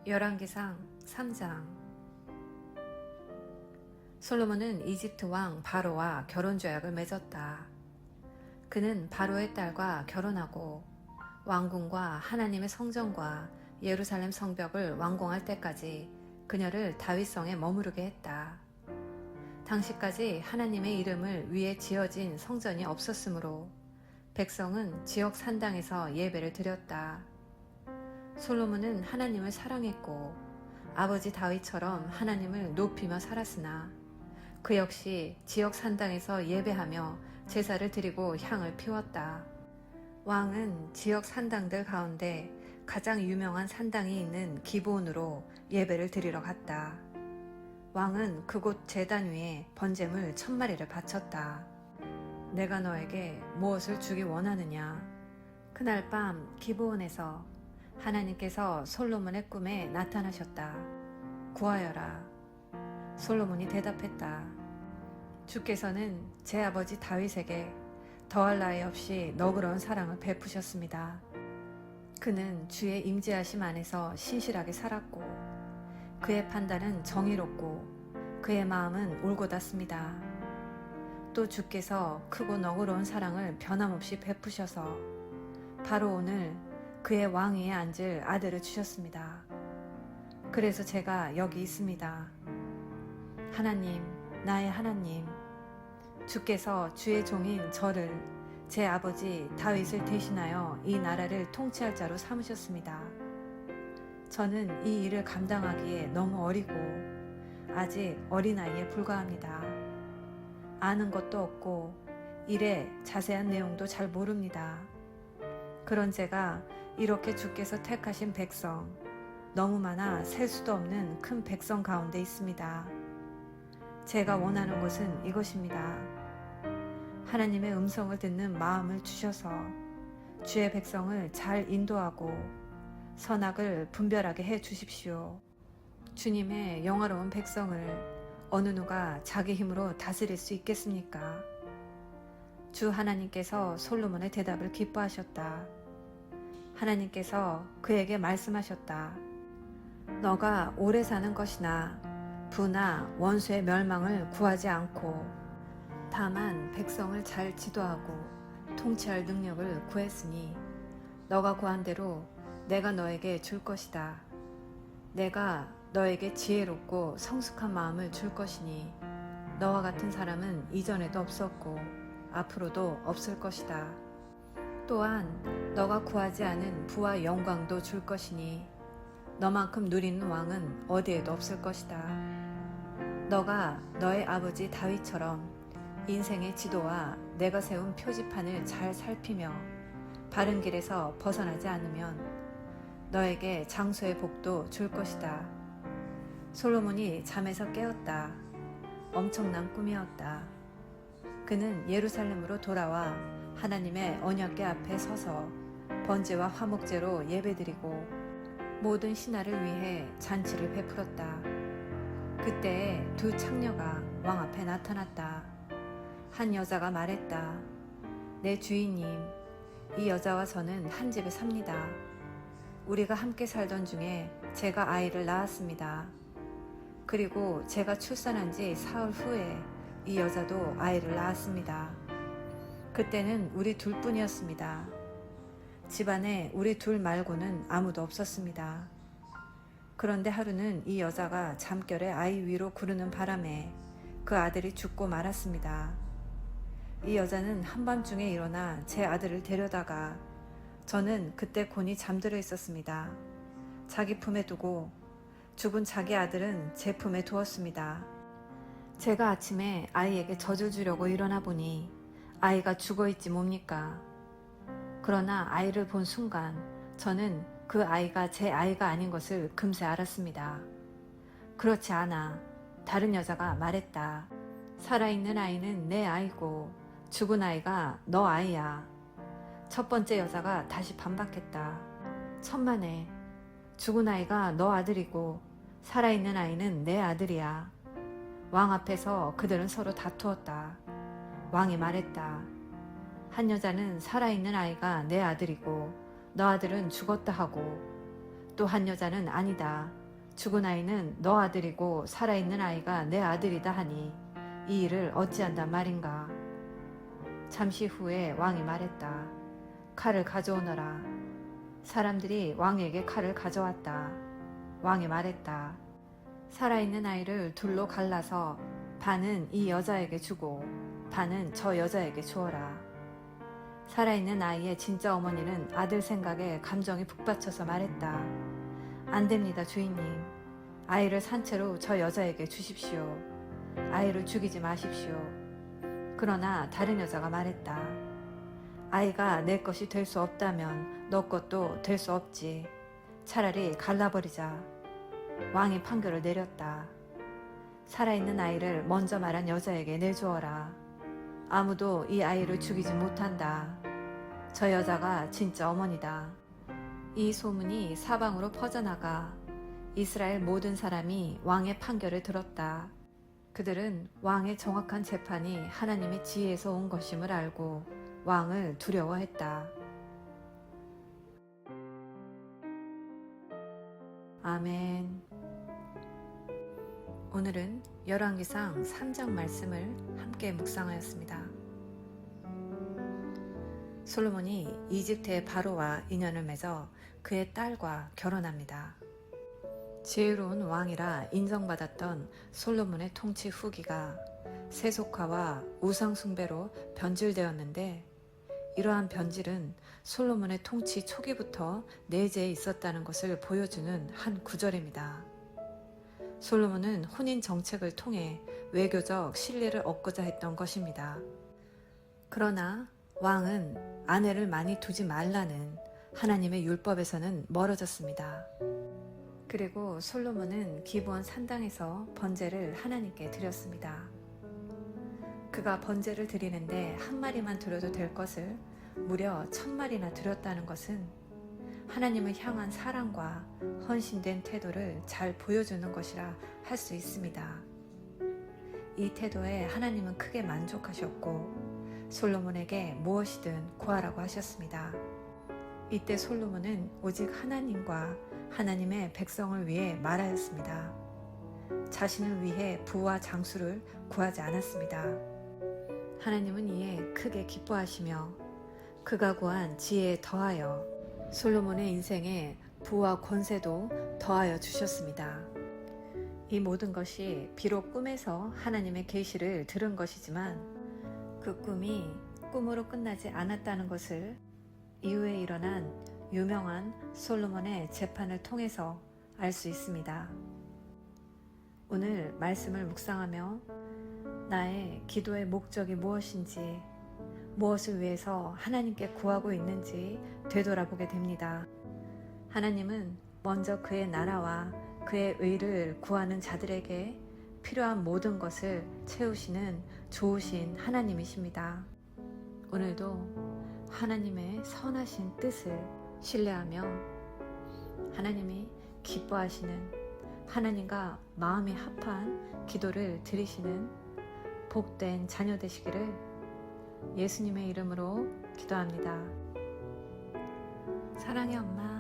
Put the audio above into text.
열왕기상 3장. 솔로몬은 이집트 왕 바로와 결혼조약을 맺었다. 그는 바로의 딸과 결혼하고 왕궁과 하나님의 성전과 예루살렘 성벽을 완공할 때까지 그녀를 다윗성에 머무르게 했다. 당시까지 하나님의 이름을 위해 지어진 성전이 없었으므로 백성은 지역 산당에서 예배를 드렸다. 솔로몬은 하나님을 사랑했고 아버지 다윗처럼 하나님을 높이며 살았으나 그 역시 지역 산당에서 예배하며 제사를 드리고 향을 피웠다. 왕은 지역 산당들 가운데 가장 유명한 산당이 있는 기브온으로 예배를 드리러 갔다. 왕은 그곳 제단 위에 번제물 1000마리를 바쳤다. 내가 너에게 무엇을 주기 원하느냐? 그날 밤 기브온에서 하나님께서 솔로몬의 꿈에 나타나셨다. 구하여라. 솔로몬이 대답했다. 주께서는 제 아버지 다윗에게 더할 나위 없이 너그러운 사랑을 베푸셨습니다. 그는 주의 임재하심 안에서 신실하게 살았고 그의 판단은 정의롭고 그의 마음은 올곧았습니다. 또 주께서 크고 너그러운 사랑을 변함없이 베푸셔서 바로 오늘 그의 왕위에 앉을 아들을 주셨습니다. 그래서 제가 여기 있습니다. 하나님, 나의 하나님, 주께서 주의 종인 저를 제 아버지 다윗을 대신하여 이 나라를 통치할 자로 삼으셨습니다. 저는 이 일을 감당하기에 너무 어리고 아직 어린아이에 불과합니다. 아는 것도 없고 일의 자세한 내용도 잘 모릅니다. 그런 제가 이렇게 주께서 택하신 백성, 너무 많아 셀 수도 없는 큰 백성 가운데 있습니다. 제가 원하는 것은 이것입니다. 하나님의 음성을 듣는 마음을 주셔서 주의 백성을 잘 인도하고 선악을 분별하게 해 주십시오. 주님의 영화로운 백성을 어느 누가 자기 힘으로 다스릴 수 있겠습니까? 주 하나님께서 솔로몬의 대답을 기뻐하셨다. 하나님께서 그에게 말씀하셨다. 너가 오래 사는 것이나 부나 원수의 멸망을 구하지 않고 다만 백성을 잘 지도하고 통치할 능력을 구했으니 너가 구한 대로 내가 너에게 줄 것이다. 내가 너에게 지혜롭고 성숙한 마음을 줄 것이니 너와 같은 사람은 이전에도 없었고 앞으로도 없을 것이다. 또한 너가 구하지 않은 부와 영광도 줄 것이니 너만큼 누리는 왕은 어디에도 없을 것이다. 너가 너의 아버지 다윗처럼 인생의 지도와 내가 세운 표지판을 잘 살피며 바른 길에서 벗어나지 않으면 너에게 장소의 복도 줄 것이다. 솔로몬이 잠에서 깨었다. 엄청난 꿈이었다. 그는 예루살렘으로 돌아와 하나님의 언약궤 앞에 서서 번제와 화목제로 예배드리고 모든 신하를 위해 잔치를 베풀었다. 그때 두 창녀가 왕 앞에 나타났다. 한 여자가 말했다. 내 주인님, 이 여자와 저는 한 집에 삽니다. 우리가 함께 살던 중에 제가 아이를 낳았습니다. 그리고 제가 출산한 지 사흘 후에 이 여자도 아이를 낳았습니다. 그때는 우리 둘뿐이었습니다. 집안에 우리 둘 말고는 아무도 없었습니다. 그런데 하루는 이 여자가 잠결에 아이 위로 구르는 바람에 그 아들이 죽고 말았습니다. 이 여자는 한밤중에 일어나 제 아들을 데려다가 저는 그때 곤히 잠들어 있었습니다. 자기 품에 두고 죽은 자기 아들은 제 품에 두었습니다. 제가 아침에 아이에게 젖을 주려고 일어나 보니 아이가 죽어있지 뭡니까? 그러나 아이를 본 순간 저는 그 아이가 제 아이가 아닌 것을 금세 알았습니다. 그렇지 않아. 다른 여자가 말했다. 살아있는 아이는 내 아이고 죽은 아이가 너 아이야. 첫 번째 여자가 다시 반박했다. 천만에. 죽은 아이가 너 아들이고 살아있는 아이는 내 아들이야. 왕 앞에서 그들은 서로 다투었다. 왕이 말했다. 한 여자는 살아있는 아이가 내 아들이고 너 아들은 죽었다 하고 또 한 여자는 아니다. 죽은 아이는 너 아들이고 살아있는 아이가 내 아들이다 하니 이 일을 어찌한단 말인가. 잠시 후에 왕이 말했다. 칼을 가져오너라. 사람들이 왕에게 칼을 가져왔다. 왕이 말했다. 살아있는 아이를 둘로 갈라서 반은 이 여자에게 주고 반은 저 여자에게 주어라. 살아있는 아이의 진짜 어머니는 아들 생각에 감정이 북받쳐서 말했다. 안 됩니다, 주인님. 아이를 산채로 저 여자에게 주십시오. 아이를 죽이지 마십시오. 그러나 다른 여자가 말했다. 아이가 내 것이 될 수 없다면 너 것도 될 수 없지. 차라리 갈라버리자. 왕이 판결을 내렸다. 살아있는 아이를 먼저 말한 여자에게 내주어라. 아무도 이 아이를 죽이지 못한다. 저 여자가 진짜 어머니다. 이 소문이 사방으로 퍼져나가 이스라엘 모든 사람이 왕의 판결을 들었다. 그들은 왕의 정확한 재판이 하나님의 지혜에서 온 것임을 알고 왕을 두려워했다. 아멘. 오늘은 열왕기상 3장 말씀을 함께 묵상하였습니다. 솔로몬이 이집트의 바로와 인연을 맺어 그의 딸과 결혼합니다. 지혜로운 왕이라 인정받았던 솔로몬의 통치 후기가 세속화와 우상숭배로 변질되었는데 이러한 변질은 솔로몬의 통치 초기부터 내재해 있었다는 것을 보여주는 한 구절입니다. 솔로몬은 혼인 정책을 통해 외교적 신뢰를 얻고자 했던 것입니다. 그러나 왕은 아내를 많이 두지 말라는 하나님의 율법에서는 멀어졌습니다. 그리고 솔로몬은 기브온 산당에서 번제를 하나님께 드렸습니다. 그가 번제를 드리는데 한 마리만 드려도 될 것을 무려 1000마리나 드렸다는 것은 하나님을 향한 사랑과 헌신된 태도를 잘 보여주는 것이라 할 수 있습니다. 이 태도에 하나님은 크게 만족하셨고 솔로몬에게 무엇이든 구하라고 하셨습니다. 이때 솔로몬은 오직 하나님과 하나님의 백성을 위해 말하였습니다. 자신을 위해 부와 장수를 구하지 않았습니다. 하나님은 이에 크게 기뻐하시며 그가 구한 지혜에 더하여 솔로몬의 인생에 부와 권세도 더하여 주셨습니다. 이 모든 것이 비록 꿈에서 하나님의 계시를 들은 것이지만 그 꿈이 꿈으로 끝나지 않았다는 것을 이후에 일어난 유명한 솔로몬의 재판을 통해서 알 수 있습니다. 오늘 말씀을 묵상하며 나의 기도의 목적이 무엇인지, 무엇을 위해서 하나님께 구하고 있는지 되돌아보게 됩니다. 하나님은 먼저 그의 나라와 그의 의를 구하는 자들에게 필요한 모든 것을 채우시는 좋으신 하나님이십니다. 오늘도 하나님의 선하신 뜻을 신뢰하며 하나님이 기뻐하시는 하나님과 마음이 합한 기도를 드리시는 복된 자녀 되시기를 예수님의 이름으로 기도합니다. 사랑의 엄마